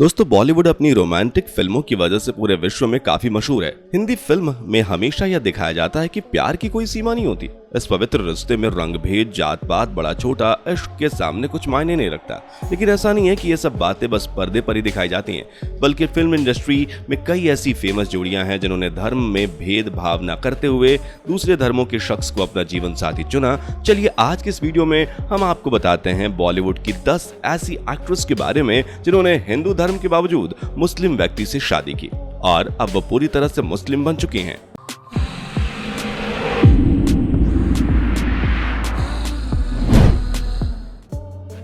दोस्तों बॉलीवुड अपनी रोमांटिक फिल्मों की वजह से पूरे विश्व में काफी मशहूर है। हिंदी फिल्म में हमेशा यह दिखाया जाता है कि प्यार की कोई सीमा नहीं होती। इस पवित्र रिश्ते में रंग भेद, जात पात, बड़ा छोटा, इश्क के सामने कुछ मायने नहीं रखता। लेकिन ऐसा नहीं है कि ये सब बातें बस पर्दे पर ही दिखाई जाती हैं, बल्कि फिल्म इंडस्ट्री में कई ऐसी फेमस जोड़ियां हैं जिन्होंने धर्म में भेदभाव न करते हुए दूसरे धर्मों के शख्स को अपना जीवन साथी चुना। चलिए आज के इस वीडियो में हम आपको बताते हैं बॉलीवुड की 10 ऐसी एक्ट्रेस के बारे में जिन्होंने हिंदू धर्म के बावजूद मुस्लिम व्यक्ति से शादी की और अब वो पूरी तरह से मुस्लिम बन चुकी हैं।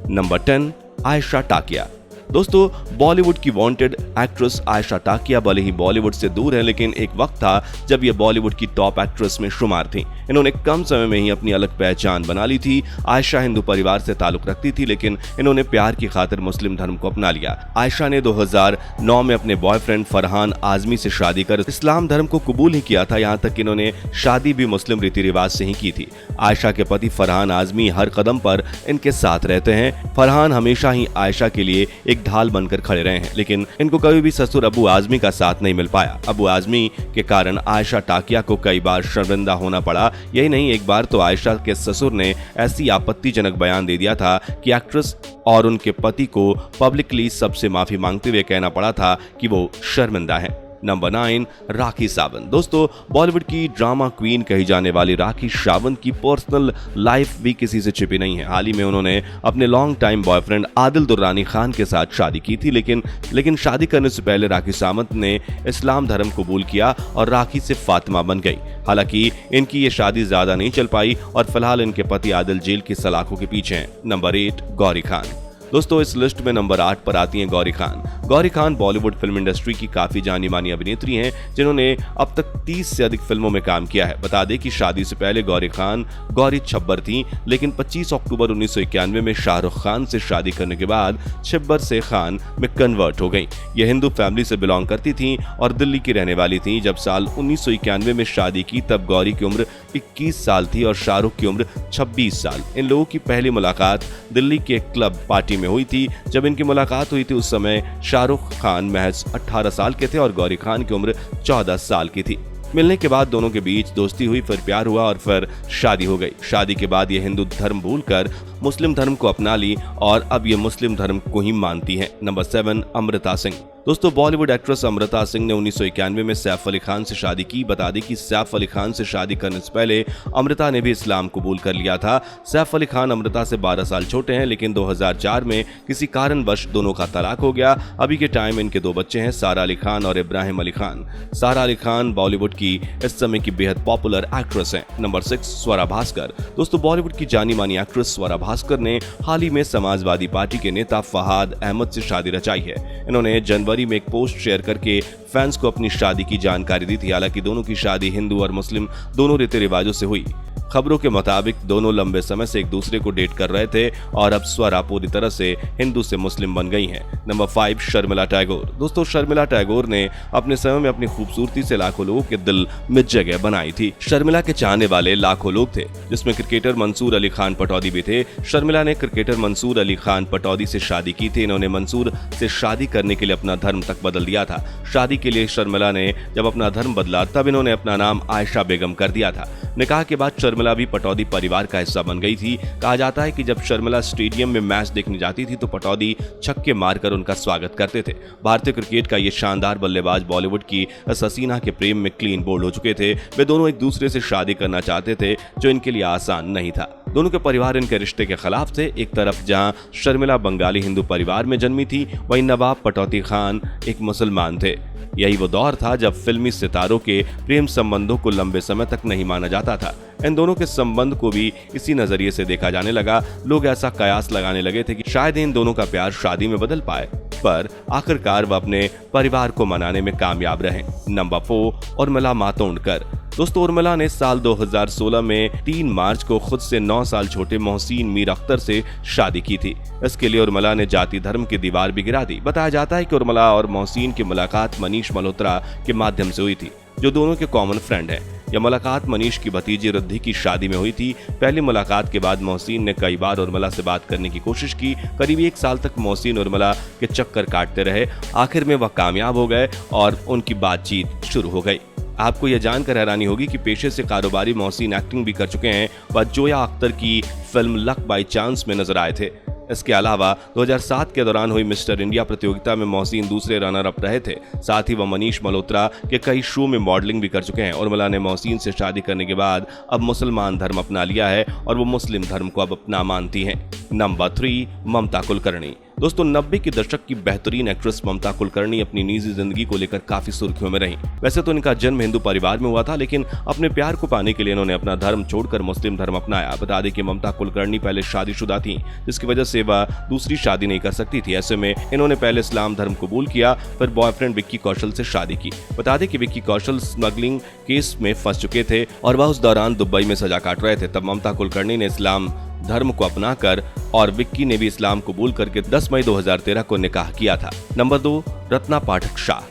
नंबर 10, आयशा टाकिया। दोस्तों बॉलीवुड की वांटेड एक्ट्रेस आयशा टाकिया भले ही बॉलीवुड से दूर है, लेकिन एक वक्त था जब ये बॉलीवुड की टॉप एक्ट्रेस में शुमार थी। इन्होंने कम समय में ही अपनी अलग पहचान बना ली थी। आयशा हिंदू परिवार से ताल्लुक रखती थी, लेकिन इन्होंने प्यार की खातिर मुस्लिम धर्म को अपना लिया। आयशा ने 2009 में अपने बॉयफ्रेंड फरहान आजमी से शादी कर इस्लाम धर्म को कबूल ही किया था। यहाँ तक कि इन्होंने शादी भी मुस्लिम रीति रिवाज से ही की थी। आयशा के पति फरहान आजमी हर कदम पर इनके साथ रहते हैं। फरहान हमेशा ही आयशा के लिए एक ढाल बनकर खड़े रहे हैं, लेकिन इनको कभी भी ससुर अबू आजमी का साथ नहीं मिल पाया। अबू आजमी के कारण आयशा टाकिया को कई बार शर्मिंदा होना पड़ा। यही नहीं, एक बार तो आयशा के ससुर ने ऐसी आपत्तिजनक बयान दे दिया था कि एक्ट्रेस और उनके पति को पब्लिकली सबसे माफी मांगते हुए कहना पड़ा था कि वो शर्मिंदा हैं। नंबर 9, राखी सावंत। दोस्तों बॉलीवुड की ड्रामा क्वीन कही जाने वाली राखी सावंत की पर्सनल लाइफ भी किसी से छिपी नहीं है। हाल ही में उन्होंने अपने long time boyfriend Adil Durrani Khan के साथ शादी की थी, लेकिन शादी करने से पहले राखी सावंत ने इस्लाम धर्म कबूल किया और राखी से फातिमा बन गई। हालांकि इनकी ये शादी ज्यादा नहीं चल पाई और फिलहाल इनके पति आदिल जेल की सलाखों के पीछे हैं। नंबर 8, गौरी खान। दोस्तों इस लिस्ट में नंबर 8 पर आती हैं गौरी खान। गौरी खान बॉलीवुड फिल्म इंडस्ट्री की काफी जानी मानी अभिनेत्री हैं, जिन्होंने अब तक 30 से अधिक फिल्मों में काम किया है। बता दें कि शादी से पहले गौरी खान गौरी छब्बर थी, लेकिन 25 अक्टूबर 1991 में शाहरुख खान से शादी करने के बाद छब्बर से खान में कन्वर्ट हो गई। ये हिंदू फैमिली से बिलोंग करती थी और दिल्ली की रहने वाली थी। जब साल 1991 में शादी की तब गौरी की उम्र 21 साल थी और शाहरुख की उम्र 26 साल। इन लोगों की पहली मुलाकात दिल्ली के क्लब पार्टी में हुई थी। जब इनकी मुलाकात हुई थी उस समय शाहरुख खान महज 18 साल के थे और गौरी खान की उम्र 14 साल की थी। मिलने के बाद दोनों के बीच दोस्ती हुई, फिर प्यार हुआ और फिर शादी हो गई। शादी के बाद ये हिंदू धर्म भूलकर मुस्लिम धर्म को अपना ली और अब ये मुस्लिम धर्म को ही मानती हैं। नंबर 7, अमृता सिंह। दोस्तों बॉलीवुड एक्ट्रेस अमृता सिंह ने 1991 में सैफ अली खान से शादी की। बता दें कि सैफ अली खान से शादी करने से पहले अमृता ने भी इस्लाम कबूल कर लिया था। सैफ अली खान अमृता से 12 साल छोटे हैं, लेकिन 2004 में किसी कारणवश दोनों का तलाक हो गया। अभी के टाइम इनके 2 बच्चे हैं, सारा अली खान और इब्राहिम अली खान। सारा अली खान बॉलीवुड की इस समय की बेहद पॉपुलर एक्ट्रेस हैं। नंबर 6, स्वरा भास्कर। दोस्तों बॉलीवुड की जानी मानी एक्ट्रेस स्वरा भास्कर ने हाल ही में समाजवादी पार्टी के नेता फहाद अहमद से शादी रचाई है। इन्होंने जनवरी में एक पोस्ट शेयर करके फैंस को अपनी शादी की जानकारी दी थी। हालांकि दोनों की शादी हिंदू और मुस्लिम दोनों रीति रिवाजों से हुई। खबरों के मुताबिक दोनों लंबे समय से एक दूसरे को डेट कर रहे थे और अब स्वरा पूरी तरह से हिंदू से मुस्लिम बन गई हैं। नंबर 5, शर्मिला टैगोर। दोस्तों शर्मिला टैगोर ने अपने समय में अपनी खूबसूरती से लाखों लोगों के दिल में जगह बनाई थी। शर्मिला के चाहने वाले लाखों लोग थे, जिसमें क्रिकेटर मंसूर अली खान पटौदी भी थे। शर्मिला ने क्रिकेटर मंसूर अली खान पटौदी से शादी की थी। इन्होंने मंसूर से शादी करने के लिए अपना धर्म तक बदल दिया था। शादी के लिए शर्मिला ने जब अपना धर्म बदला तब इन्होंने अपना नाम आयशा बेगम कर दिया था। निकाह के बाद शर्मिला भी पटौदी परिवार का हिस्सा बन गई थी। कहा जाता है कि जब शर्मिला स्टेडियम में मैच देखने जाती थी तो पटौदी छक्के मारकर उनका स्वागत करते थे। भारतीय क्रिकेट का ये शानदार बल्लेबाज बॉलीवुड की इस हसीना के प्रेम में क्लीन बोल्ड हो चुके थे। वे दोनों एक दूसरे से शादी करना चाहते थे, जो इनके लिए आसान नहीं था। दोनों के परिवार इनके रिश्ते के खिलाफ थे। एक तरफ जहां शर्मिला बंगाली हिंदू परिवार में जन्मी थी, वहीं नवाब पटौदी खान एक मुसलमान थे। यही वो दौर था जब फिल्मी सितारों के प्रेम संबंधों को लंबे समय तक नहीं माना जाता था। इन दोनों के संबंध को भी इसी नजरिए से देखा जाने लगा। लोग ऐसा कयास लगाने लगे थे कि शायद इन दोनों का प्यार शादी में बदल पाए, पर आखिरकार वह अपने परिवार को मनाने में कामयाब रहे। नंबर 4, उर्मिला मातोंडकर। दोस्तों उर्मिला ने साल 2016 में 3 मार्च को खुद से 9 साल छोटे मोहसिन मीर अख्तर से शादी की थी। इसके लिए उर्मिला ने जाति धर्म की दीवार भी गिरा दी। बताया जाता है कि उर्मिला और मोहसिन की मुलाकात मनीष मल्होत्रा के माध्यम से हुई थी, जो दोनों के कॉमन फ्रेंड हैं। यह मुलाकात मनीष की भतीजी रिद्धि की शादी में हुई थी। पहली मुलाकात के बाद मोहसिन ने कई बार उर्मिला से बात करने की कोशिश की। करीब 1 साल तक मोहसिन उर्मिला के चक्कर काटते रहे। आखिर में वह कामयाब हो गए और उनकी बातचीत शुरू हो गई। आपको यह जानकर हैरानी होगी कि पेशे से कारोबारी मोहसिन एक्टिंग भी कर चुके हैं। वह जोया अख्तर की फिल्म लक बाय चांस में नजर आए थे। इसके अलावा 2007 के दौरान हुई मिस्टर इंडिया प्रतियोगिता में मोहसिन दूसरे रनर अप रहे थे। साथ ही वह मनीष मल्होत्रा के कई शो में मॉडलिंग भी कर चुके हैं। उर्मिला ने मोहसिन से शादी करने के बाद अब मुसलमान धर्म अपना लिया है और वो मुस्लिम धर्म को अब अपना मानती हैं। नंबर 3, ममता कुलकर्णी। दोस्तों, 90 के दशक की बेहतरीन एक्ट्रेस ममता कुलकर्णी अपनी निजी जिंदगी को लेकर काफी सुर्खियों में रही। वैसे तो इनका जन्म हिंदू परिवार में हुआ था, लेकिन अपने प्यार को पाने के लिए इन्होंने अपना धर्म छोड़कर मुस्लिम धर्म अपनाया। बता दें कि ममता कुलकर्णी पहले शादीशुदा थीं, जिसकी वजह से वह दूसरी शादी नहीं कर सकती थी। ऐसे में इन्होंने पहले इस्लाम धर्म कबूल किया, फिर बॉयफ्रेंड विक्की कौशल से शादी की। बता दें कि विक्की कौशल स्मगलिंग केस में फंस चुके थे और वह उस दौरान दुबई में सजा काट रहे थे। तब ममता कुलकर्णी ने इस्लाम धर्म को अपनाकर और विक्की ने भी इस्लाम कबूल करके 10 मई 2013 को निकाह किया था। नंबर 2, रत्ना पाठक शाह।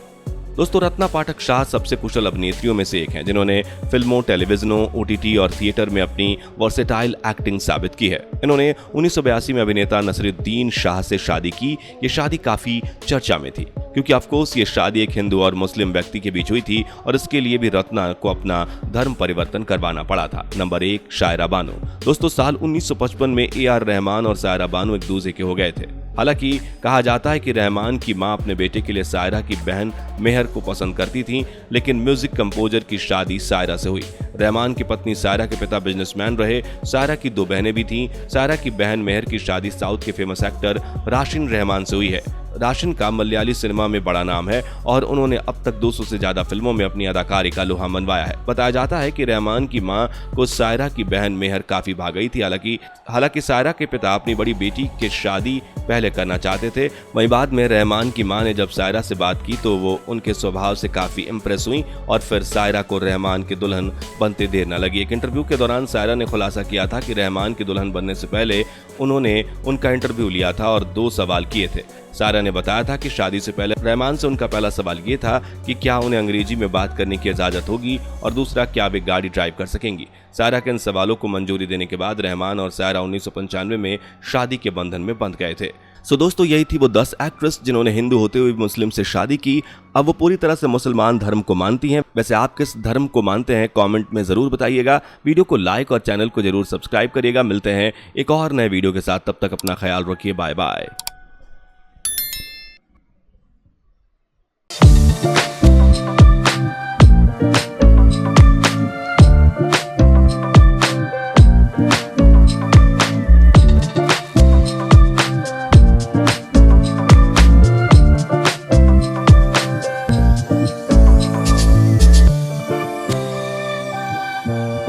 दोस्तों, रत्ना पाठक शाह सबसे कुशल अभिनेत्रियों में से एक हैं, जिन्होंने फिल्मों, टेलीविजनों, OTT और थिएटर में अपनी वर्सेटाइल एक्टिंग साबित की है। इन्होंने 1982 में अभिनेता नसीरुद्दीन शाह से शादी की। ये शादी काफी चर्चा में थी क्योंकि ऑफकोर्स ये शादी एक हिंदू और मुस्लिम व्यक्ति के बीच हुई थी और इसके लिए भी रत्ना को अपना धर्म परिवर्तन करवाना पड़ा था। नंबर 1, शायरा बानो। दोस्तों, साल 1955 में AR रहमान और शायरा बानो एक दूसरे के हो गए थे। हालांकि कहा जाता है कि रहमान की मां अपने बेटे के लिए शायरा की बहन मेहर को पसंद करती थी, लेकिन म्यूजिक कंपोजर की शादी शायरा से हुई। रहमान की पत्नी शायरा के पिता बिजनेसमैन रहे। शायरा की 2 बहनें भी थीं। शायरा की बहन मेहर की शादी साउथ के फेमस एक्टर राशिन रहमान से हुई है। राशिन का मलयाली सिनेमा में बड़ा नाम है और उन्होंने अब तक 200 से ज्यादा फिल्मों में अपनी अदाकारी का लोहा मनवाया है। बताया जाता है कि रहमान की मां को शायरा की बहन मेहर काफी भा गई थी। हालांकि शायरा के पिता अपनी बड़ी बेटी की शादी पहले करना चाहते थे। वहीं बाद में रहमान की मां ने जब शायरा से बात की तो वो उनके स्वभाव से काफी इम्प्रेस हुई और फिर शायरा को रहमान की दुल्हन बनते देर न लगी। एक इंटरव्यू के दौरान शायरा ने खुलासा किया था कि रहमान की दुल्हन बनने से पहले उन्होंने उनका इंटरव्यू लिया था और 2 सवाल किए थे। शायरा ने बताया था कि शादी से पहले रहमान से उनका पहला सवाल ये था कि क्या उन्हें अंग्रेजी में बात करने की इजाजत होगी और दूसरा, क्या वे गाड़ी ड्राइव कर सकेंगी। शायरा के इन सवालों को मंजूरी देने के बाद रहमान और शायरा 1995 में शादी के बंधन में बंध गए थे। दोस्तों, यही थी वो 10 एक्ट्रेस जिन्होंने हिंदू होते हुए मुस्लिम से शादी की। अब वो पूरी तरह से मुसलमान धर्म को मानती हैं। वैसे आप किस धर्म को मानते हैं, कमेंट में जरूर बताइएगा। वीडियो को लाइक और चैनल को जरूर सब्सक्राइब करिएगा। मिलते हैं एक और नए वीडियो के साथ, तब तक अपना ख्याल रखिए। Bye bye.